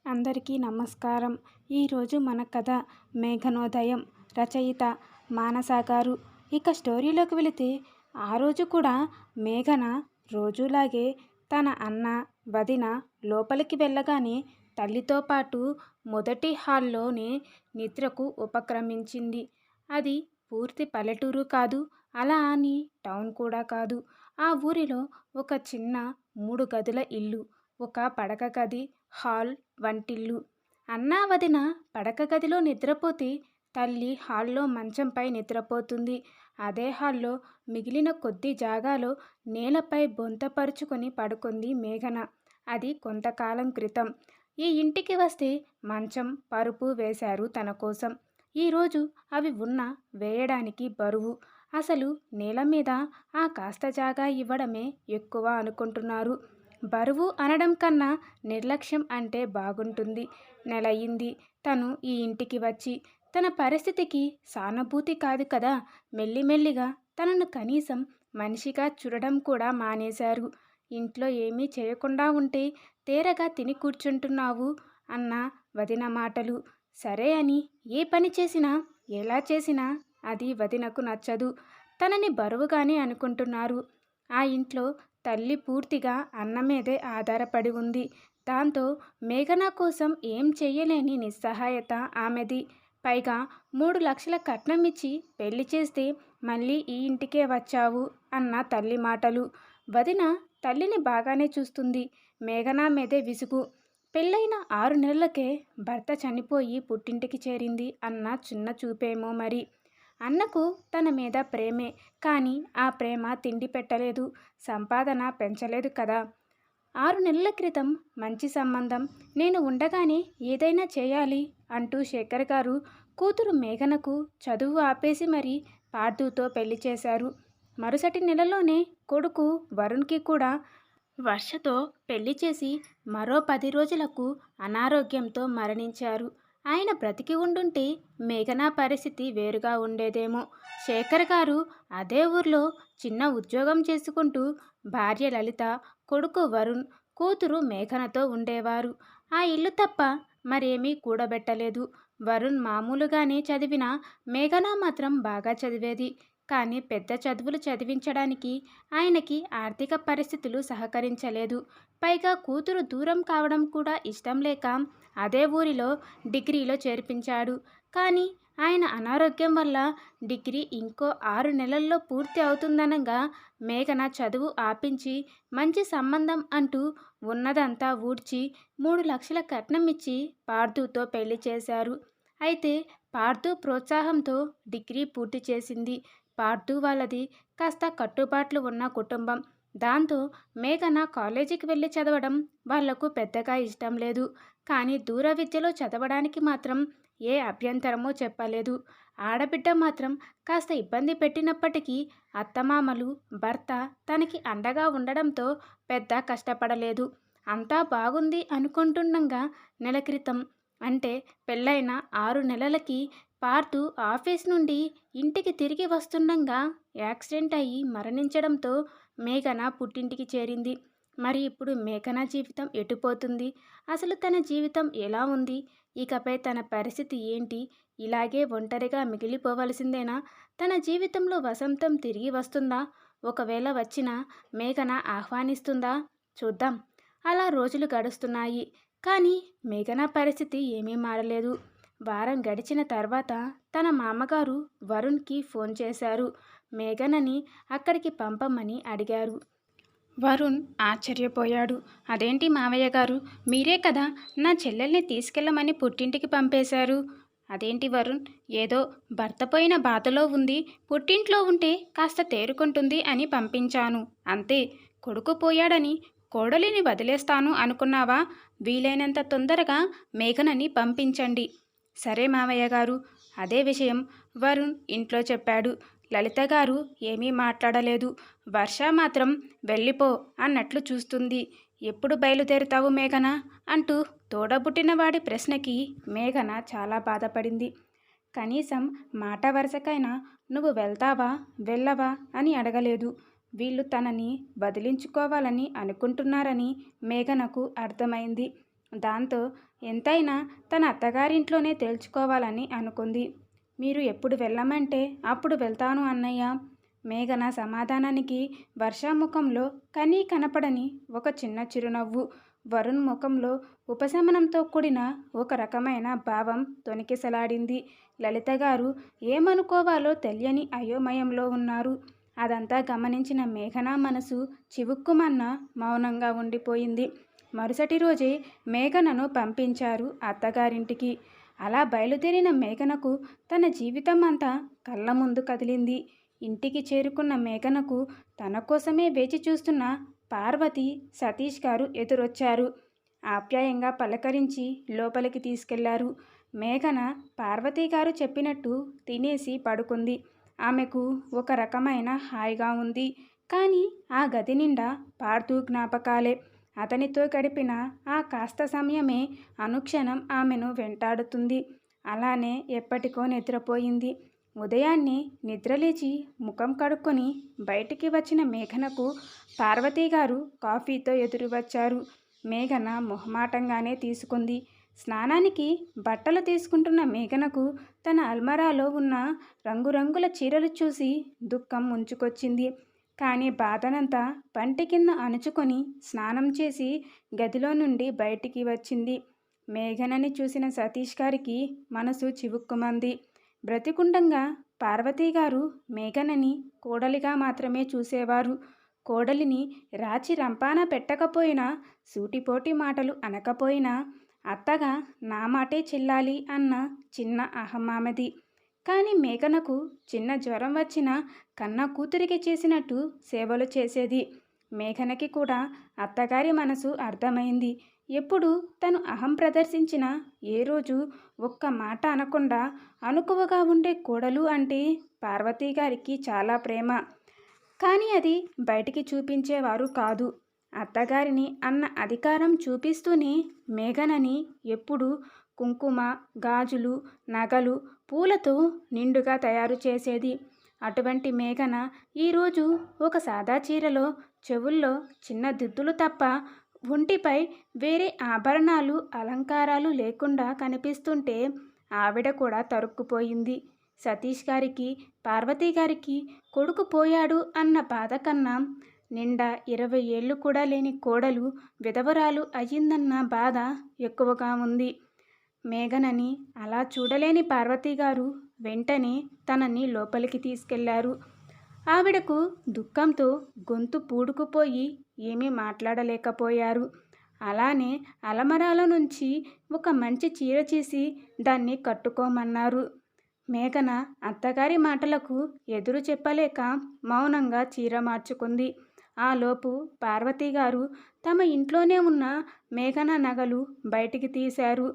అందరికీ నమస్కారం. ఈరోజు మన కథ మేఘనోదయం. రచయిత మానస గారు. ఇక స్టోరీలోకి వెళితే, ఆ రోజు కూడా మేఘన రోజులాగే తన అన్న, వదిన లోపలికి వెళ్ళగానే తల్లితో పాటు మొదటి హాల్లోనే నిద్రకు ఉపక్రమించింది. అది పూర్తి పల్లెటూరు కాదు, అలా అని టౌన్ కూడా కాదు. ఆ ఊరిలో ఒక చిన్న 3 గదుల ఇల్లు, ఒక పడక గది, హాల్, వంటిల్లు. అన్నా వదిన పడక గదిలో నిద్రపోతే తల్లి హాల్లో మంచంపై నిద్రపోతుంది. అదే హాల్లో మిగిలిన కొద్ది జాగాలో నేలపై బొంతపరుచుకొని పడుకుంది మేఘన. అది కొంతకాలం క్రితం. ఈ ఇంటికి వస్తే మంచం, పరుపు వేశారు తన కోసం. ఈరోజు అవి ఉన్నా వేయడానికి బరువు. అసలు నేల మీద ఆ కాస్త జాగా ఇవ్వడమే ఎక్కువ అనుకుంటున్నారు. బరువు అనడం కన్నా నిర్లక్ష్యం అంటే బాగుంటుంది. నెలయింది తను ఈ ఇంటికి వచ్చి. తన పరిస్థితికి సానుభూతి కాదు కదా, మెల్లిమెల్లిగా తనను కనీసం మనిషిగా చూడడం కూడా మానేశారు. ఇంట్లో ఏమీ చేయకుండా ఉంటే తేరగా తిని కూర్చుంటున్నావు అన్న వదిన మాటలు. సరే అని ఏ పని చేసినా, ఎలా చేసినా అది వదినకు నచ్చదు. తనని బరువుగానే అనుకుంటున్నారు. ఆ ఇంట్లో తల్లి పూర్తిగా అన్న మీదే ఆధారపడి ఉంది. దాంతో మేఘన కోసం ఏం చెయ్యలేని నిస్సహాయత ఆమెది. పైగా 3 లక్షల కట్నం ఇచ్చి పెళ్లి చేస్తే మళ్ళీ ఈ ఇంటికే వచ్చావు అన్న తల్లి మాటలు. వదిన తల్లిని బాగానే చూస్తుంది. మేఘన మీదే విసుగు. పెళ్ళైన 6 నెలలకే భర్త చనిపోయి పుట్టింటికి చేరింది అన్న చిన్న చూపేమో మరి. అన్నకు తన మీద ప్రేమే, కానీ ఆ ప్రేమ తిండి పెట్టలేదు, సంపాదన పెంచలేదు కదా. 6 నెలల క్రితం మంచి సంబంధం, నేను ఉండగానే ఏదైనా చేయాలి అంటూ శేఖర్ గారు కూతురు మేఘనకు చదువు ఆపేసి మరీ పార్థుతో పెళ్లి చేశారు. మరుసటి నెలలోనే కొడుకు వరుణ్కి కూడా వర్షతో పెళ్లి చేసి మరో 10 రోజులకు అనారోగ్యంతో మరణించారు. ఆయన బ్రతికి ఉండుంటే మేఘన పరిస్థితి వేరుగా ఉండేదేమో. శేఖర్ గారు అదే ఊర్లో చిన్న ఉద్యోగం చేసుకుంటూ భార్య లలిత, కొడుకు వరుణ్, కూతురు మేఘనతో ఉండేవారు. ఆ ఇల్లు తప్ప మరేమీ కూడబెట్టలేదు. వరుణ్ మామూలుగానే చదివినా మేఘన మాత్రం బాగా చదివేది. కానీ పెద్ద చదువులు చదివించడానికి ఆయనకి ఆర్థిక పరిస్థితులు సహకరించలేదు. పైగా కూతురు దూరం కావడం కూడా ఇష్టం లేక అదే ఊరిలో డిగ్రీలో చేర్పించాడు. కానీ ఆయన అనారోగ్యం వల్ల డిగ్రీ ఇంకో 6 నెలల్లో పూర్తి అవుతుందనగా మేఘన చదువు ఆపించి మంచి సంబంధం అంటూ ఉన్నదంతా ఊడ్చి 3 లక్షల కట్నం ఇచ్చి పార్థుతో పెళ్లి చేశారు. అయితే పార్థు ప్రోత్సాహంతో డిగ్రీ పూర్తి చేసింది. పార్థు వాళ్ళది కాస్త కట్టుబాట్లు ఉన్న కుటుంబం. దాంతో మేఘన కాలేజీకి వెళ్ళి చదవడం వాళ్లకు పెద్దగా ఇష్టం లేదు. కానీ దూర విద్యలో చదవడానికి మాత్రం ఏ అభ్యంతరమో చెప్పలేదు. ఆడబిడ్డ మాత్రం కాస్త ఇబ్బంది పెట్టినప్పటికీ అత్తమామలు, భర్త తనకి అండగా ఉండడంతో పెద్ద కష్టపడలేదు. అంతా బాగుంది అనుకుంటుండగా నెల క్రితం, అంటే పెళ్ళైన 6 నెలలకి పార్థు ఆఫీస్ నుండి ఇంటికి తిరిగి వస్తుండగా యాక్సిడెంట్ అయ్యి మరణించడంతో మేఘన పుట్టింటికి చేరింది. మరి ఇప్పుడు మేఘన జీవితం ఎటుపోతుంది? అసలు తన జీవితం ఎలా ఉంది? ఇకపై తన పరిస్థితి ఏంటి? ఇలాగే ఒంటరిగా మిగిలిపోవలసిందేనా? తన జీవితంలో వసంతం తిరిగి వస్తుందా? ఒకవేళ వచ్చినా మేఘన ఆహ్వానిస్తుందా? చూద్దాం. అలా రోజులు గడుస్తున్నాయి. కానీ మేఘన పరిస్థితి ఏమీ మారలేదు. వారం గడిచిన తర్వాత తన మామగారు వరుణ్కి ఫోన్ చేశారు. మేఘనని అక్కడికి పంపమని అడిగారు. వరుణ్ ఆశ్చర్యపోయాడు. అదేంటి మావయ్య గారు, మీరే కదా నా చెల్లెల్ని తీసుకెళ్ళమని పుట్టింటికి పంపేశారు. అదేంటి వరుణ్, ఏదో భర్త పోయిన బాధలో ఉంది, పుట్టింట్లో ఉంటే కాస్త తేరుకుంటుంది అని పంపించాను అంతే. కొడుకు పోయాడని కోడలిని వదిలేస్తాను అనుకున్నావా? వీలైనంత తొందరగా మేఘనని పంపించండి. సరే మావయ్య గారు. అదే విషయం వరుణ్ ఇంట్లో చెప్పాడు. లలిత గారు ఏమీ మాట్లాడలేదు. వర్ష మాత్రం వెళ్ళిపో అన్నట్లు చూస్తుంది. ఎప్పుడు బయలుదేరుతావు మేఘన అంటూ తోడబుట్టినవాడి ప్రశ్నకి మేఘన చాలా బాధపడింది. కనీసం మాట వరుసకైనా నువ్వు వెళ్తావా వెళ్ళవా అని అడగలేదు. వీళ్ళు తనని వదిలించుకోవాలని అనుకుంటున్నారని మేఘనకు అర్థమైంది. దాంతో ఎంతైనా తన అత్తగారింట్లోనే తేల్చుకోవాలని అనుకుంది. మీరు ఎప్పుడు వెళ్ళమంటే అప్పుడు వెళ్తాను అన్నయ్య. మేఘన సమాధానానికి వర్ష ముఖంలో కనీ కనపడని ఒక చిన్న చిరునవ్వు, వరుణ్ ముఖంలో ఉపశమనంతో కూడిన ఒక రకమైన భావం తొణికిసలాడింది. లలిత గారు ఏమనుకోవాలో తెలియని అయోమయంలో ఉన్నారు. అదంతా గమనించిన మేఘన మనసు చివుక్కుమన్న మౌనంగా ఉండిపోయింది. మరుసటి రోజే మేఘనను పంపించారు అత్తగారింటికి. అలా బయలుదేరిన మేఘనకు తన జీవితం అంతా కళ్ళ ముందు కదిలింది. ఇంటికి చేరుకున్న మేఘనకు తన కోసమే వేచి చూస్తున్న పార్వతి, సతీష్ గారు ఎదురొచ్చారు. ఆప్యాయంగా పలకరించి లోపలికి తీసుకెళ్లారు. మేఘన పార్వతి గారు చెప్పినట్టు తినేసి పడుకుంది. ఆమెకు ఒక రకమైన హాయిగా ఉంది. కానీ ఆ గది నిండా పార్థు జ్ఞాపకాలే. అతనితో గడిపిన ఆ కాస్త సమయమే అనుక్షణం ఆమెను వెంటాడుతుంది. అలానే ఎప్పటికో నిద్రపోయింది. ఉదయాన్నే నిద్రలేచి ముఖం కడుక్కొని బయటికి వచ్చిన మేఘనకు పార్వతి గారు కాఫీతో ఎదురు వచ్చారు. మేఘన మొహమాటంగానే తీసుకుంది. స్నానానికి బట్టలు తీసుకుంటున్న మేఘనకు తన అల్మరాలో ఉన్న రంగురంగుల చీరలు చూసి దుఃఖం ముంచుకొచ్చింది. కానీ బాధనంతా పంటి కింద అణుచుకొని స్నానం చేసి గదిలో నుండి బయటికి వచ్చింది. మేఘనని చూసిన సతీష్ గారికి మనసు చివుక్కుమంది. బ్రతికుండంగా పార్వతి గారు మేఘనని కోడలిగా మాత్రమే చూసేవారు. కోడలిని రాచి రంపాన పెట్టకపోయినా, సూటిపోటి మాటలు అనకపోయినా అత్తగా నా మాటే చెల్లాలి అన్న చిన్న అహం ఆమెది. కానీ మేఘనకు చిన్న జ్వరం వచ్చినా కన్న కూతురికి చేసినట్టు సేవలు చేసేది. మేఘనకి కూడా అత్తగారి మనసు అర్థమైంది. ఎప్పుడు తను అహం ప్రదర్శించిన ఏ రోజు ఒక్క మాట అనకుండా అనుకువగా ఉండే కోడలు అంటే పార్వతి గారికి చాలా ప్రేమ. కానీ అది బయటికి చూపించేవారు కాదు. అత్తగారిని అన్న అధికారం చూపిస్తూనే మేఘనని ఎప్పుడు కుంకుమ, గాజులు, నగలు, పూలతో నిండుగా తయారు చేసేది. అటువంటి మేఘన ఈరోజు ఒక సాదా చీరలో చెవుల్లో చిన్న దిద్దులు తప్ప ఒంటిపై వేరే ఆభరణాలు, అలంకారాలు లేకుండా కనిపిస్తుంటే ఆవిడ కూడా తరుక్కుపోయింది. సతీష్ గారికి, పార్వతి గారికి కొడుకు పోయాడు అన్న బాధ కన్నా నిండా 20 ఏళ్ళు కూడా లేని కోడలు విధవరాలు అయ్యిందన్న బాధ ఎక్కువగా ఉంది. మేఘనని అలా చూడలేని పార్వతి గారు వెంటనే తనని లోపలికి తీసుకెళ్లారు. ఆవిడకు దుఃఖంతో గొంతు పూడుకుపోయి ఏమీ మాట్లాడలేకపోయారు. అలానే అలమరాల నుంచి ఒక మంచి చీర చేసి దాన్ని కట్టుకోమన్నారు. మేఘన అత్తగారి మాటలకు ఎదురు చెప్పలేక మౌనంగా చీర మార్చుకుంది. ఆలోపు పార్వతి గారు తమ ఇంట్లోనే ఉన్న మేఘన నగలు బయటికి తీశారు.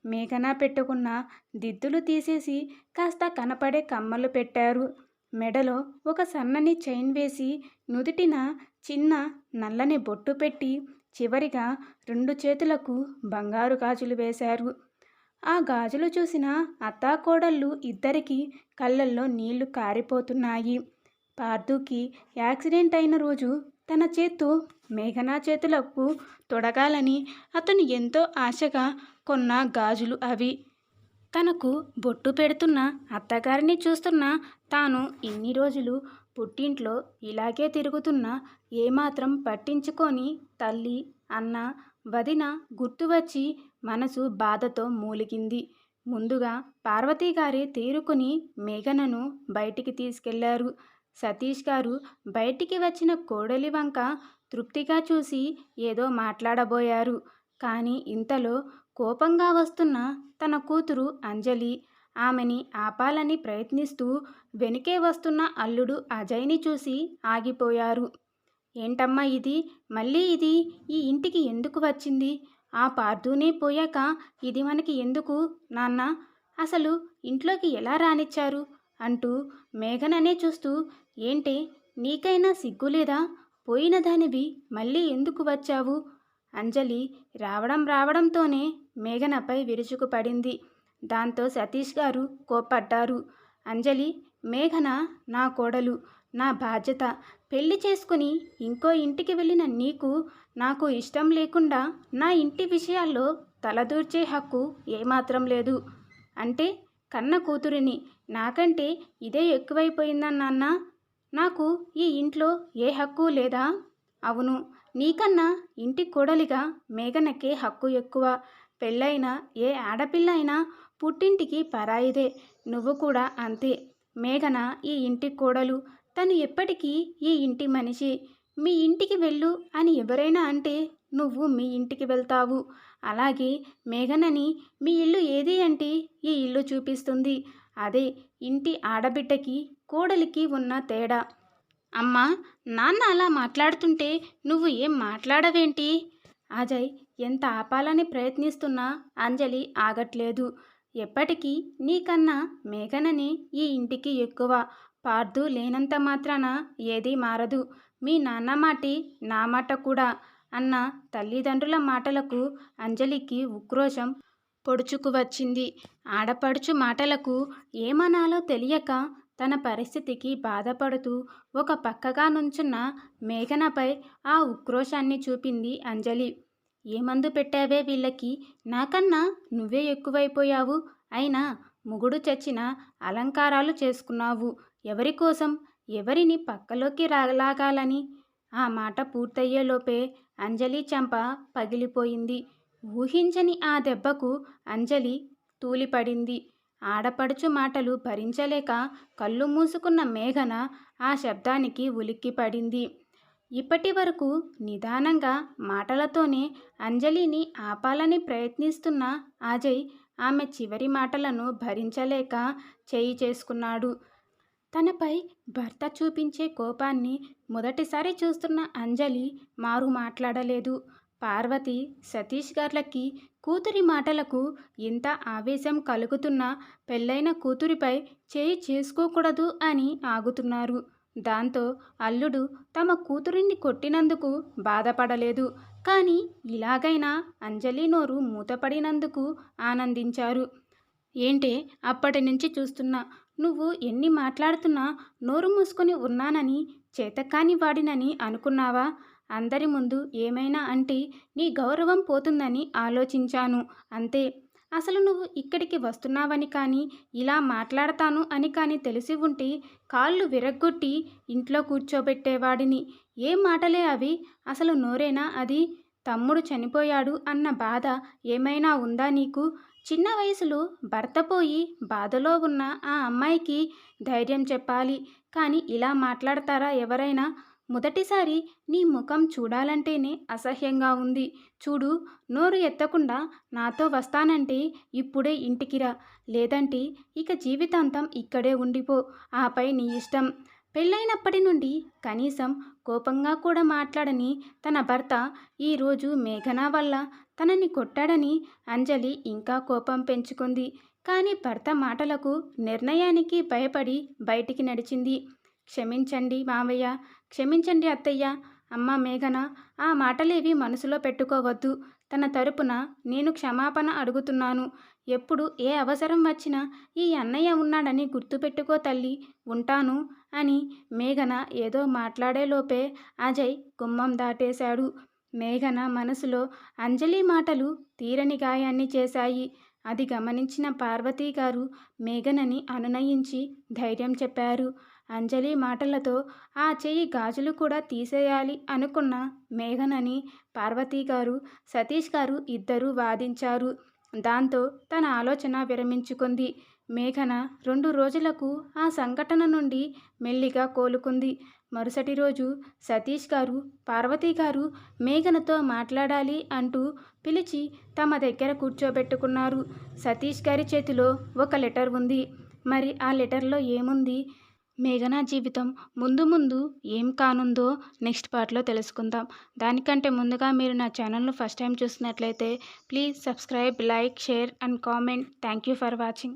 మేఘన పెట్టుకున్న దిద్దులు తీసేసి కాస్త కనపడే కమ్మలు పెట్టారు. మెడలో ఒక సన్నని చైన్ వేసి నుదుటిన చిన్న నల్లని బొట్టు పెట్టి చివరిగా 2 చేతులకు బంగారు గాజులు వేశారు. ఆ గాజులు చూసిన అత్తాకోడళ్ళు ఇద్దరికీ కళ్ళల్లో నీళ్లు కారిపోతున్నాయి. పార్థుకి యాక్సిడెంట్ అయిన రోజు తన చేత్తో మేఘనా చేతులకు తొడగాలని అతను ఎంతో ఆశగా కొన్న గాజులు అవి. తనకు బొట్టు పెడుతున్న అత్తగారిని చూస్తున్న తాను ఇన్ని రోజులు పుట్టింట్లో ఇలాగే తిరుగుతున్నా ఏమాత్రం పట్టించుకొని తల్లి, అన్న, వదిన గుర్తు వచ్చి మనసు బాధతో మూలిగింది. ముందుగా పార్వతి గారే తేరుకుని మేఘనను బయటికి తీసుకెళ్లారు. సతీష్ గారు బయటికి వచ్చిన కోడలి వంక తృప్తిగా చూసి ఏదో మాట్లాడబోయారు. కానీ ఇంతలో కోపంగా వస్తున్న తన కూతురు అంజలి ఆమెని ఆపాలని ప్రయత్నిస్తూ వెనుకే వస్తున్న అల్లుడు అజయ్ని చూసి ఆగిపోయారు. ఏంటమ్మా ఇది? మళ్ళీ ఇది ఈ ఇంటికి ఎందుకు వచ్చింది? ఆ పార్థునే పోయాక ఇది మనకి ఎందుకు నాన్న? అసలు ఇంట్లోకి ఎలా రానిచ్చారు? అంటూ మేఘననే చూస్తూ, ఏంటే నీకైనా సిగ్గులేదా? పోయిన దానివి మళ్ళీ ఎందుకు వచ్చావు? అంజలి రావడంతోనే మేఘనపై విరుచుకుపడింది. దాంతో సతీష్ గారు కోప్పడ్డారు. అంజలి, మేఘన నా కోడలు, నా బాధ్యత. పెళ్లి చేసుకుని ఇంకో ఇంటికి వెళ్ళిన నీకు నాకు ఇష్టం లేకుండా నా ఇంటి విషయాల్లో తలదూర్చే హక్కు ఏమాత్రం లేదు. అంటే కన్న కూతురిని నాకంటే ఇదే ఎక్కువైపోయిందా నాన్న? నాకు ఈ ఇంట్లో ఏ హక్కు లేదా? అవును, నీకన్నా ఇంటి కోడలిగా మేఘనకే హక్కు ఎక్కువ. పెళ్ళైన ఏ ఆడపిల్ల అయినా పుట్టింటికి పరాయిదే. నువ్వు కూడా అంతే. మేఘన ఈ ఇంటి కోడలు. తను ఎప్పటికీ ఈ ఇంటి మనిషి. మీ ఇంటికి వెళ్ళు అని ఎవరైనా అంటే నువ్వు మీ ఇంటికి వెళ్తావు. అలాగే మేఘనని మీ ఇల్లు ఏది అంటే ఈ ఇల్లు చూపిస్తుంది. అదే ఇంటి ఆడబిడ్డకి కోడలికి ఉన్న తేడా. అమ్మా, నాన్న అలా మాట్లాడుతుంటే నువ్వు ఏం మాట్లాడవేంటి? అజయ్ ఎంత ఆపాలని ప్రయత్నిస్తున్నా అంజలి ఆగట్లేదు. ఎప్పటికీ నీకన్నా మేఘననే ఈ ఇంటికి ఎక్కువ. పార్దు లేనంత మాత్రాన ఏదీ మారదు. మీ నాన్న మాటే నా మాట కూడా అన్న తల్లిదండ్రుల మాటలకు అంజలికి ఉక్రోషం పొడుచుకు వచ్చింది. ఆడపడుచు మాటలకు ఏమనాలో తెలియక తన పరిస్థితికి బాధపడుతూ ఒక పక్కగా నుంచున్న మేఘనపై ఆ ఉక్రోషాన్ని చూపింది అంజలి. ఏ మందు పెట్టావే వీళ్ళకి? నాకన్నా నువ్వే ఎక్కువైపోయావు. అయినా మొగుడు చచ్చిన అలంకారాలు చేసుకున్నావు. ఎవరి కోసం? ఎవరిని పక్కలోకి లాగాలని? ఆ మాట పూర్తయ్యేలోపే అంజలి చెంప పగిలిపోయింది. ఊహించని ఆ దెబ్బకు అంజలి తూలిపడింది. ఆడపడుచు మాటలు భరించలేక కళ్ళు మూసుకున్న మేఘన ఆ శబ్దానికి ఉలిక్కిపడింది. ఇప్పటి వరకు నిదానంగా మాటలతోనే అంజలిని ఆపాలని ప్రయత్నిస్తున్న అజయ్ ఆమె చివరి మాటలను భరించలేక చేయి చేసుకున్నాడు. తనపై భర్త చూపించే కోపాన్ని మొదటిసారి చూస్తున్న అంజలి మారు మాట్లాడలేదు. పార్వతి, సతీష్ గార్లకి కూతురి మాటలకు ఎంత ఆవేశం కలుగుతున్నా పెళ్ళైన కూతురిపై చేయి చేసుకోకూడదు అని ఆగుతున్నారు. దాంతో అల్లుడు తమ కూతురిని కొట్టినందుకు బాధపడలేదు. కానీ ఇలాగైనా అంజలి నోరు మూతపడినందుకు ఆనందించారు. ఏంటే అప్పటి నుంచి చూస్తున్నా, నువ్వు ఎన్ని మాట్లాడుతున్నా నోరు మూసుకొని ఉన్నానని, చేతకాని వాడినని అనుకున్నావా? అందరి ముందు ఏమైనా అంటే నీ గౌరవం పోతుందని ఆలోచించాను అంతే. అసలు నువ్వు ఇక్కడికి వస్తున్నావని కానీ, ఇలా మాట్లాడతాను అని కానీ తెలిసి ఉంటే కాళ్ళు విరగ్గొట్టి ఇంట్లో కూర్చోబెట్టేవాడిని. ఏం మాటలే అవి? అసలు నోరేనా అది? తమ్ముడు చనిపోయాడు అన్న బాధ ఏమైనా ఉందా నీకు? చిన్న వయసులో భర్త పోయి బాధలో ఉన్న ఆ అమ్మాయికి ధైర్యం చెప్పాలి. కానీ ఇలా మాట్లాడతారా ఎవరైనా? మొదటిసారి నీ ముఖం చూడాలంటేనే అసహ్యంగా ఉంది. చూడు, నోరు ఎత్తకుండా నాతో వస్తానంటే ఇప్పుడే ఇంటికి రా. లేదంటే ఇక జీవితాంతం ఇక్కడే ఉండిపో. ఆపై నీ ఇష్టం. పెళ్ళైనప్పటి నుండి కనీసం కోపంగా కూడా మాట్లాడని తన భర్త ఈరోజు మేఘన వల్ల తనని కొట్టాడని అంజలి ఇంకా కోపం పెంచుకుంది. కానీ భర్త మాటలకు, నిర్ణయానికి భయపడి బయటికి నడిచింది. క్షమించండి మావయ్య, క్షమించండి అత్తయ్య. అమ్మ మేఘన, ఆ మాటలేవి మనసులో పెట్టుకోవద్దు. తన తరపున నేను క్షమాపణ అడుగుతున్నాను. ఎప్పుడు ఏ అవసరం వచ్చినా ఈ అన్నయ్య ఉన్నాడని గుర్తుపెట్టుకో తల్లి. ఉంటాను అని మేఘన ఏదో మాట్లాడేలోపే అజయ్ గుమ్మం దాటేశాడు. మేఘన మనసులో అంజలి మాటలు తీరని గాయాన్ని చేశాయి. అది గమనించిన పార్వతీ గారు మేఘనని అనునయించి ధైర్యం చెప్పారు. అంజలి మాటలతో ఆ చెయ్యి గాజులు కూడా తీసేయాలి అనుకున్న మేఘనని పార్వతీ గారు, సతీష్ గారు ఇద్దరూ వాదించారు. దాంతో తన ఆలోచన విరమించుకుంది. మేఘన 2 రోజులకు ఆ సంఘటన నుండి మెల్లిగా కోలుకుంది. మరుసటి రోజు సతీష్ గారు, పార్వతీ గారు మేఘనతో మాట్లాడాలి అంటూ పిలిచి తమ దగ్గర కూర్చోబెట్టుకున్నారు. సతీష్ గారి చేతిలో ఒక లెటర్ ఉంది. మరి ఆ లెటర్లో ఏముంది? మేఘన జీవితం ముందు ముందు ఏం కానుందో నెక్స్ట్ పార్ట్లో తెలుసుకుందాం. దానికంటే ముందుగా మీరు నా ఛానల్ను ఫస్ట్ టైం చూస్తున్నట్లయితే please subscribe, like, share and comment. Thank you for watching.